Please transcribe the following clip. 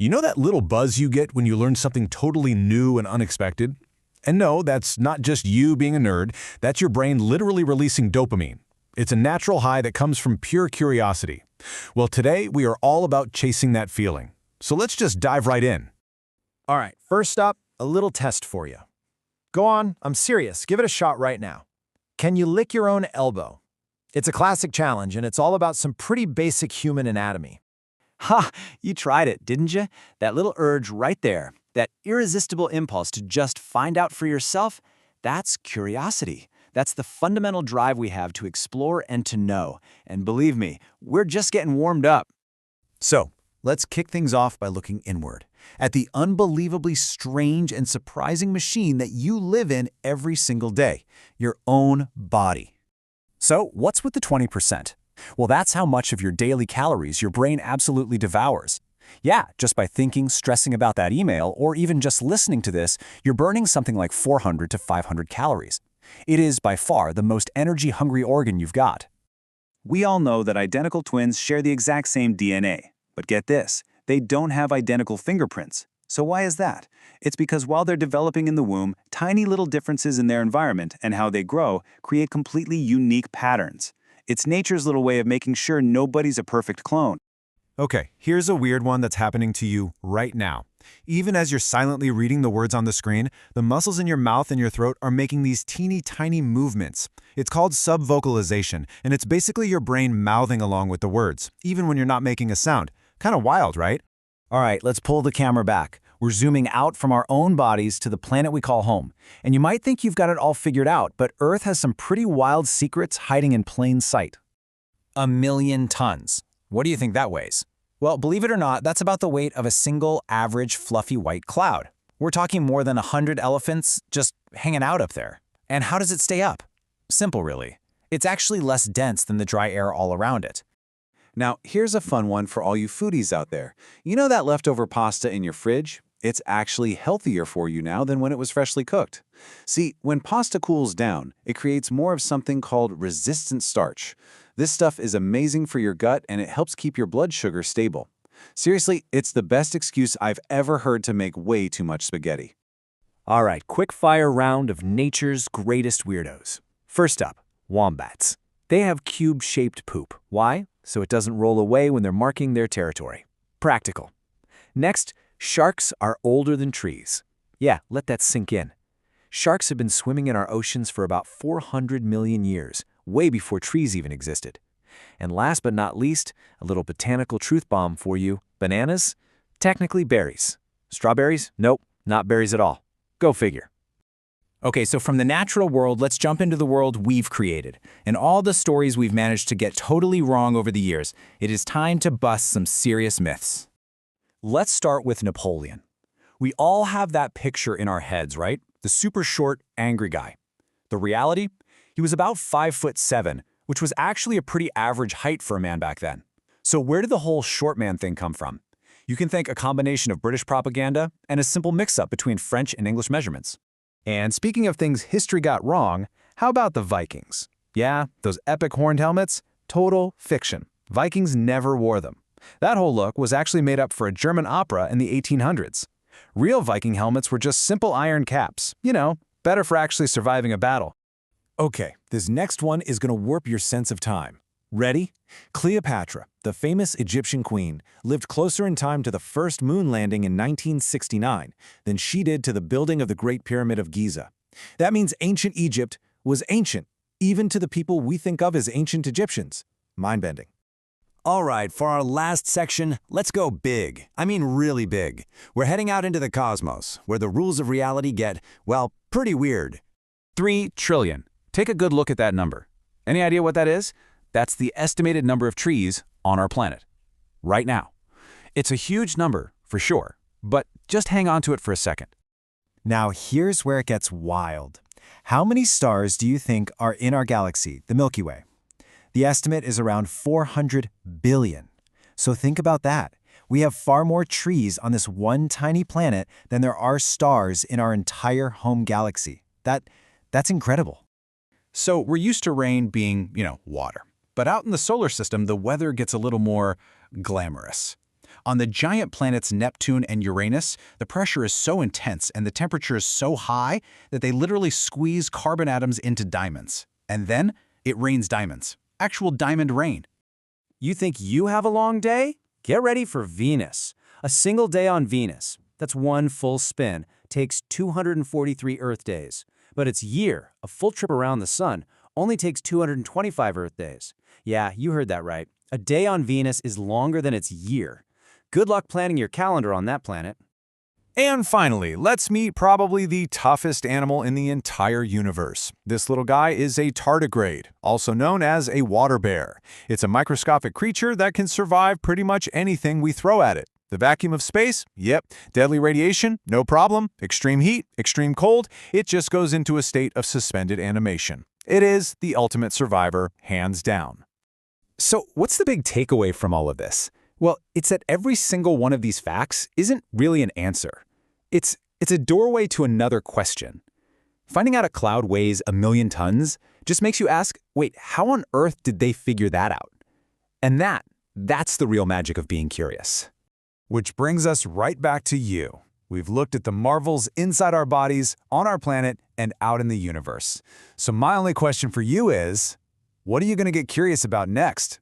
You know that little buzz you get when you learn something totally new and unexpected? And no, that's not just you being a nerd, that's your brain literally releasing dopamine. It's a natural high that comes from pure curiosity. Well, today we are all about chasing that feeling. So let's just dive right in. All right, first up, a little test for you. Go on, I'm serious, give it a shot right now. Can you lick your own elbow? It's a classic challenge, and it's all about some pretty basic human anatomy. Ha! You tried it, didn't you? That little urge right there, that irresistible impulse to just find out for yourself, that's curiosity. That's the fundamental drive we have to explore and to know. And believe me, we're just getting warmed up. So, let's kick things off by looking inward, at the unbelievably strange and surprising machine that you live in every single day, your own body. So, what's with the 20%? Well, that's how much of your daily calories your brain absolutely devours. Yeah, just by thinking, stressing about that email, or even just listening to this, you're burning something like 400 to 500 calories. It is, by far, the most energy-hungry organ you've got. We all know that identical twins share the exact same DNA. But get this, they don't have identical fingerprints. So why is that? It's because while they're developing in the womb, tiny little differences in their environment and how they grow create completely unique patterns. It's nature's little way of making sure nobody's a perfect clone. Okay, here's a weird one that's happening to you right now. Even as you're silently reading the words on the screen, the muscles in your mouth and your throat are making these teeny tiny movements. It's called subvocalization, and it's basically your brain mouthing along with the words, even when you're not making a sound. Kind of wild, right? All right, let's pull the camera back. We're zooming out from our own bodies to the planet we call home. And you might think you've got it all figured out, but Earth has some pretty wild secrets hiding in plain sight. 1 million tons. What do you think that weighs? Well, believe it or not, that's about the weight of a single average fluffy white cloud. We're talking more than 100 elephants just hanging out up there. And how does it stay up? Simple, really. It's actually less dense than the dry air all around it. Now, here's a fun one for all you foodies out there. You know that leftover pasta in your fridge? It's actually healthier for you now than when it was freshly cooked. See, when pasta cools down, it creates more of something called resistant starch. This stuff is amazing for your gut and it helps keep your blood sugar stable. Seriously, it's the best excuse I've ever heard to make way too much spaghetti. All right, quick fire round of nature's greatest weirdos. First up, wombats. They have cube-shaped poop. Why? So it doesn't roll away when they're marking their territory. Practical. Next, sharks are older than trees. Yeah, let that sink in. Sharks have been swimming in our oceans for about 400 million years, way before trees even existed. And last but not least, a little botanical truth bomb for you. Bananas? Technically berries. Strawberries? Nope, not berries at all. Go figure. Okay, so from the natural world, let's jump into the world we've created. And all the stories we've managed to get totally wrong over the years. It is time to bust some serious myths. Let's start with Napoleon. We all have that picture in our heads, right? The super short, angry guy. The reality? He was about 5'7", which was actually a pretty average height for a man back then. So where did the whole short man thing come from? You can think a combination of British propaganda and a simple mix-up between French and English measurements. And speaking of things history got wrong, how about the Vikings? Yeah, those epic horned helmets? Total fiction. Vikings never wore them. That whole look was actually made up for a German opera in the 1800s. Real Viking helmets were just simple iron caps. You know, better for actually surviving a battle. Okay, this next one is going to warp your sense of time. Ready? Cleopatra, the famous Egyptian queen, lived closer in time to the first moon landing in 1969 than she did to the building of the Great Pyramid of Giza. That means ancient Egypt was ancient, even to the people we think of as ancient Egyptians. Mind-bending. All right, for our last section, let's go big. I mean really big. We're heading out into the cosmos, where the rules of reality get, well, pretty weird. 3 trillion. Take a good look at that number. Any idea what that is? That's the estimated number of trees on our planet. Right now. It's a huge number, for sure, but just hang on to it for a second. Now here's where it gets wild. How many stars do you think are in our galaxy, the Milky Way? The estimate is around 400 billion. So think about that. We have far more trees on this one tiny planet than there are stars in our entire home galaxy. That's incredible. So we're used to rain being, water. But out in the solar system, the weather gets a little more glamorous. On the giant planets Neptune and Uranus, the pressure is so intense and the temperature is so high that they literally squeeze carbon atoms into diamonds. And then it rains diamonds. Actual diamond rain. You think you have a long day? Get ready for Venus. A single day on Venus, that's one full spin, takes 243 Earth days. But its year, a full trip around the sun, only takes 225 Earth days. Yeah, you heard that right. A day on Venus is longer than its year. Good luck planning your calendar on that planet. And finally, let's meet probably the toughest animal in the entire universe. This little guy is a tardigrade, also known as a water bear. It's a microscopic creature that can survive pretty much anything we throw at it. The vacuum of space? Yep. Deadly radiation? No problem. Extreme heat? Extreme cold? It just goes into a state of suspended animation. It is the ultimate survivor, hands down. So what's the big takeaway from all of this? Well, it's that every single one of these facts isn't really an answer. It's a doorway to another question. Finding out a cloud weighs 1,000,000 tons just makes you ask, wait, how on earth did they figure that out? And that's the real magic of being curious. Which brings us right back to you. We've looked at the marvels inside our bodies, on our planet, and out in the universe. So my only question for you is, what are you going to get curious about next?